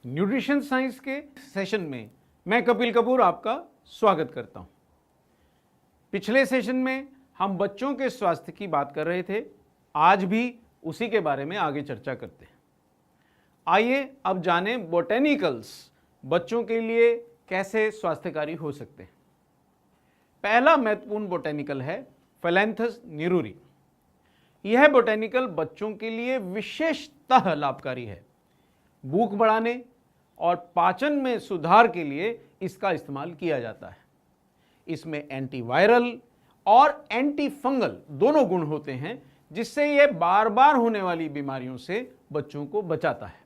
Nutrition science के session में मैं कपिल कपूर आपका स्वागत करता हूं। पिछले सेशन में हम बच्चों के स्वास्थ्य की बात कर रहे थे, आज भी उसी के बारे में आगे चर्चा करते हैं। आइए अब जानें बोटेनिकल्स बच्चों के लिए कैसे स्वास्थ्यकारी हो सकते हैं। पहला महत्वपूर्ण बोटेनिकल है फेलैंथस न्यूरुरी। यह बोटेनिकल बच्चों के लिए विशेषतः लाभकारी है। भूख बढ़ाने और पाचन में सुधार के लिए इसका इस्तेमाल किया जाता है। इसमें एंटीवायरल और एंटी फंगल दोनों गुण होते हैं, जिससे यह बार बार होने वाली बीमारियों से बच्चों को बचाता है।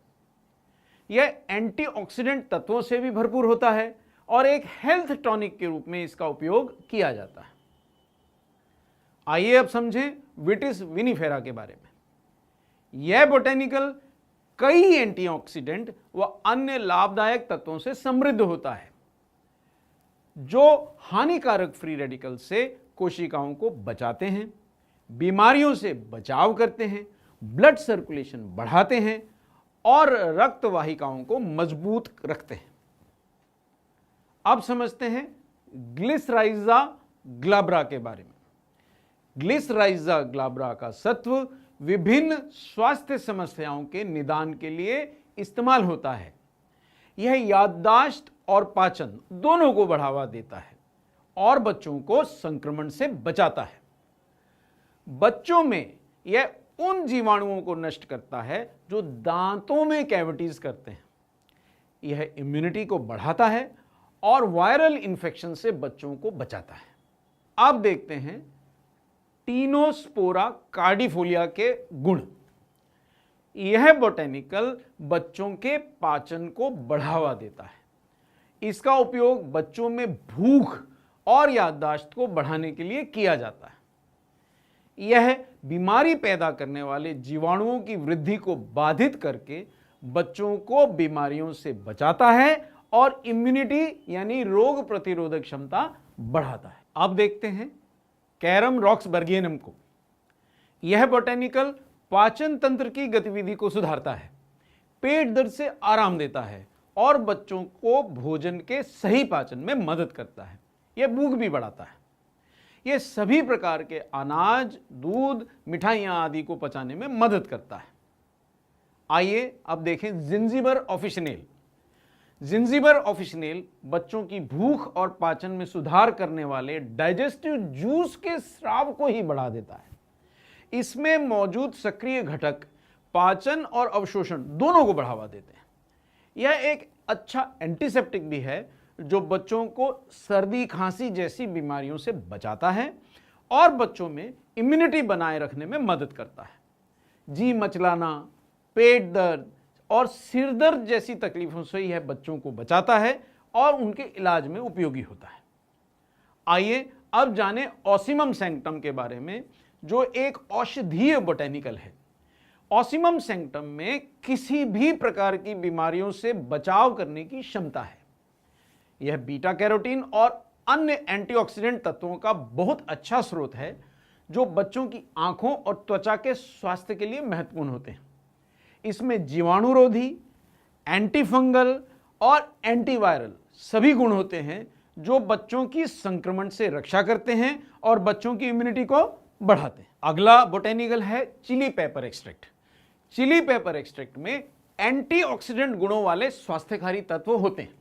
यह एंटीऑक्सीडेंट तत्वों से भी भरपूर होता है और एक हेल्थ टॉनिक के रूप में इसका उपयोग किया जाता है। आइए अब समझें विटिस विनिफेरा के बारे में। यह बोटेनिकल कई एंटीऑक्सीडेंट व अन्य लाभदायक तत्वों से समृद्ध होता है, जो हानिकारक फ्री रेडिकल से कोशिकाओं को बचाते हैं, बीमारियों से बचाव करते हैं, ब्लड सर्कुलेशन बढ़ाते हैं और रक्त वाहिकाओं को मजबूत रखते हैं। अब समझते हैं ग्लिसराइजा ग्लाब्रा के बारे में। ग्लिसराइजा ग्लाब्रा का सत्व विभिन्न स्वास्थ्य समस्याओं के निदान के लिए इस्तेमाल होता है। यह याददाश्त और पाचन दोनों को बढ़ावा देता है और बच्चों को संक्रमण से बचाता है। बच्चों में यह उन जीवाणुओं को नष्ट करता है जो दांतों में कैविटीज करते हैं। यह इम्यूनिटी को बढ़ाता है और वायरल इन्फेक्शन से बच्चों को बचाता है। अब देखते हैं टीनोस्पोरा कार्डिफोलिया के गुण। यह बोटेनिकल बच्चों के पाचन को बढ़ावा देता है। इसका उपयोग बच्चों में भूख और याददाश्त को बढ़ाने के लिए किया जाता है। यह बीमारी पैदा करने वाले जीवाणुओं की वृद्धि को बाधित करके बच्चों को बीमारियों से बचाता है और इम्यूनिटी यानी रोग प्रतिरोधक क्षमता बढ़ाता है। अब देखते हैं कैरम रॉक्सबर्गियनम को। यह बोटेनिकल पाचन तंत्र की गतिविधि को सुधारता है, पेट दर्द से आराम देता है और बच्चों को भोजन के सही पाचन में मदद करता है। यह भूख भी बढ़ाता है। यह सभी प्रकार के अनाज, दूध, मिठाइयाँ आदि को पचाने में मदद करता है। आइए अब देखें जिंजीबर ऑफिशिनेल। जिंजीबर ऑफिशिनेल बच्चों की भूख और पाचन में सुधार करने वाले डाइजेस्टिव जूस के स्राव को ही बढ़ा देता है। इसमें मौजूद सक्रिय घटक पाचन और अवशोषण दोनों को बढ़ावा देते हैं। यह एक अच्छा एंटीसेप्टिक भी है, जो बच्चों को सर्दी, खांसी जैसी बीमारियों से बचाता है और बच्चों में इम्यूनिटी बनाए रखने में मदद करता है। जी मचलाना, पेट दर्द और सिर दर्द जैसी तकलीफों से यह बच्चों को बचाता है और उनके इलाज में उपयोगी होता है। आइए अब जानें ऑसिमम सैंक्टम के बारे में, जो एक औषधीय बोटेनिकल है। ऑसिमम सैंक्टम में किसी भी प्रकार की बीमारियों से बचाव करने की क्षमता है। यह बीटा कैरोटीन और अन्य एंटीऑक्सीडेंट तत्वों का बहुत अच्छा स्रोत है, जो बच्चों की आंखों और त्वचा के स्वास्थ्य के लिए महत्वपूर्ण होते हैं। इसमें जीवाणुरोधी, एंटीफंगल और एंटीवायरल सभी गुण होते हैं, जो बच्चों की संक्रमण से रक्षा करते हैं और बच्चों की इम्यूनिटी को बढ़ाते हैं। अगला बोटेनिकल है chili pepper extract. Chili pepper extract में एंटीऑक्सीडेंट गुणों वाले स्वास्थ्यकारी तत्व होते हैं।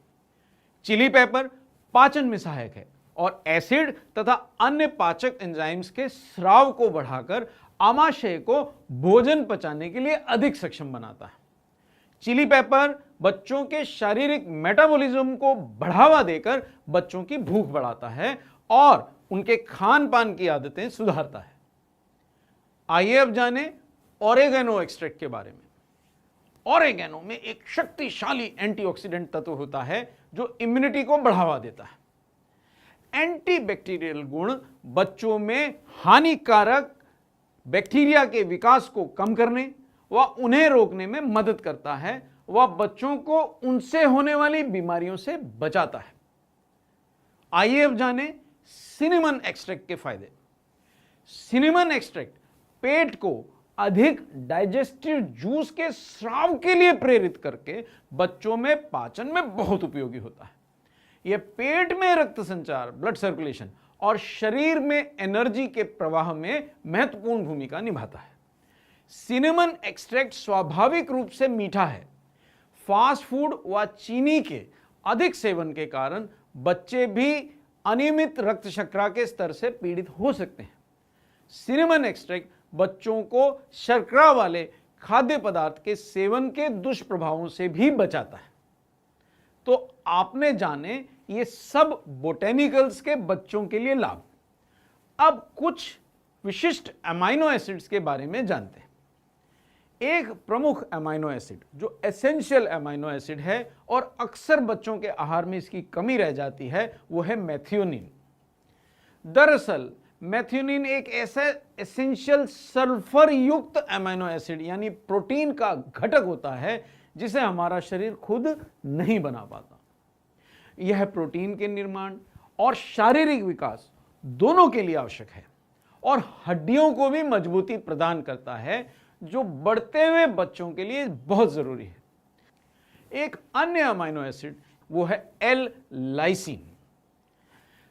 चिली पेपर पाचन में सहायक है और एसिड तथा अन्य पाचक एंजाइम्स के स्राव को बढ़ाकर आमाशय को भोजन पचाने के लिए अधिक सक्षम बनाता है। चिली पेपर बच्चों के शारीरिक मेटाबॉलिज्म को बढ़ावा देकर बच्चों की भूख बढ़ाता है और उनके खान पान की आदतें सुधारता है। आइए अब जानें ओरेगेनो एक्सट्रैक्ट के बारे में। ओरेगेनो में एक शक्तिशाली एंटीऑक्सीडेंट तत्व होता है, जो इम्यूनिटी को बढ़ावा देता है। एंटीबैक्टीरियल गुण बच्चों में हानिकारक बैक्टीरिया के विकास को कम करने व उन्हें रोकने में मदद करता है व बच्चों को उनसे होने वाली बीमारियों से बचाता है। आइए अब जानें सिनेमन एक्सट्रैक्ट के फायदे। सिनेमन एक्सट्रैक्ट पेट को अधिक डाइजेस्टिव जूस के स्राव के लिए प्रेरित करके बच्चों में पाचन में बहुत उपयोगी होता है। यह पेट में रक्त संचार, ब्लड सर्कुलेशन और शरीर में एनर्जी के प्रवाह में महत्वपूर्ण भूमिका निभाता है। सिनेमन एक्सट्रैक्ट स्वाभाविक रूप से मीठा है। फास्ट फूड व चीनी के अधिक सेवन के कारण बच्चे भी अनियमित रक्त शर्करा के स्तर से पीड़ित हो सकते हैं। सिनेमन एक्सट्रैक्ट बच्चों को शर्करा वाले खाद्य पदार्थ के सेवन के दुष्प्रभावों से भी बचाता है। तो आपने जाने ये सब बोटेनिकल्स के बच्चों के लिए लाभ। अब कुछ विशिष्ट अमाइनो एसिड्स के बारे में जानते हैं। एक प्रमुख अमाइनो एसिड जो एसेंशियल अमाइनो एसिड है और अक्सर बच्चों के आहार में इसकी कमी रह जाती है, वो है मेथियोनिन। दरअसल मेथियोनिन एक ऐसा एसेंशियल सल्फर युक्त अमाइनो एसिड यानी प्रोटीन का घटक होता है जिसे हमारा शरीर खुद नहीं बना पाता। यह प्रोटीन के निर्माण और शारीरिक विकास दोनों के लिए आवश्यक है और हड्डियों को भी मजबूती प्रदान करता है, जो बढ़ते हुए बच्चों के लिए बहुत जरूरी है। एक अन्य अमाइनो एसिड वो है एल लाइसिन।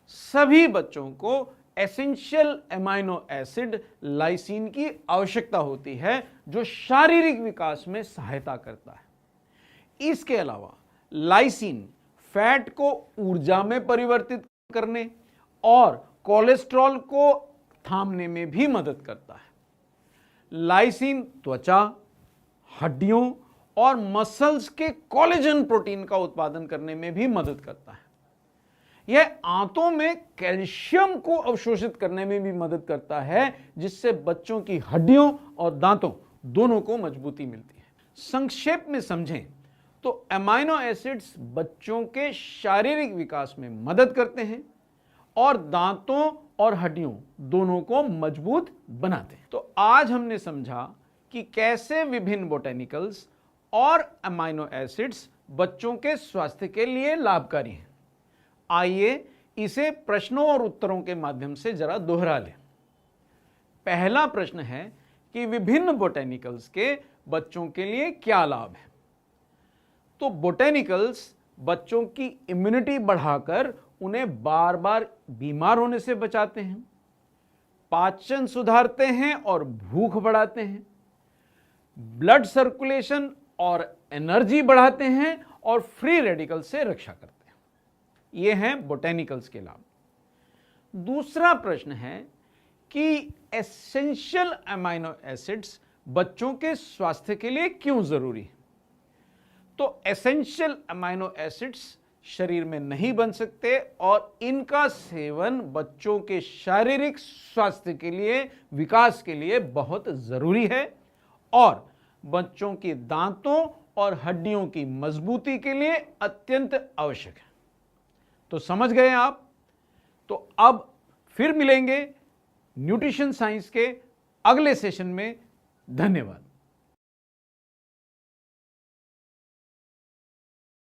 सभी बच्चों को एसेंशियल अमाइनो एसिड लाइसिन की आवश्यकता होती है, जो शारीरिक विकास में सहायता करता है। इसके अलावा लाइसिन फैट को ऊर्जा में परिवर्तित करने और कोलेस्ट्रॉल को थामने में भी मदद करता है। लाइसिन त्वचा, हड्डियों और मसल्स के कोलेजन प्रोटीन का उत्पादन करने में भी मदद करता है। यह आंतों में कैल्शियम को अवशोषित करने में भी मदद करता है, जिससे बच्चों की हड्डियों और दांतों दोनों को मजबूती मिलती है। संक्षेप में समझें तो अमाइनो एसिड्स बच्चों के शारीरिक विकास में मदद करते हैं और दांतों और हड्डियों दोनों को मजबूत बनाते हैं। तो आज हमने समझा कि कैसे विभिन्न बोटेनिकल्स और अमाइनो एसिड्स बच्चों के स्वास्थ्य के लिए लाभकारी हैं। आइए इसे प्रश्नों और उत्तरों के माध्यम से जरा दोहरा लें। पहला प्रश्न है कि विभिन्न बोटेनिकल्स के बच्चों के लिए क्या लाभ है। तो बोटेनिकल्स बच्चों की इम्यूनिटी बढ़ाकर उन्हें बार बार बीमार होने से बचाते हैं, पाचन सुधारते हैं और भूख बढ़ाते हैं, ब्लड सर्कुलेशन और एनर्जी बढ़ाते हैं और फ्री रेडिकल से रक्षा करते हैं। ये हैं बोटेनिकल्स के लाभ। दूसरा प्रश्न है कि एसेंशियल अमाइनो एसिड्स बच्चों के स्वास्थ्य के लिए क्यों जरूरी है। तो एसेंशियल अमाइनो एसिड्स शरीर में नहीं बन सकते और इनका सेवन बच्चों के शारीरिक स्वास्थ्य के लिए, विकास के लिए बहुत जरूरी है और बच्चों के दांतों और हड्डियों की मजबूती के लिए अत्यंत आवश्यक है। तो समझ गए आप। तो अब फिर मिलेंगे न्यूट्रिशन साइंस के अगले सेशन में। धन्यवाद।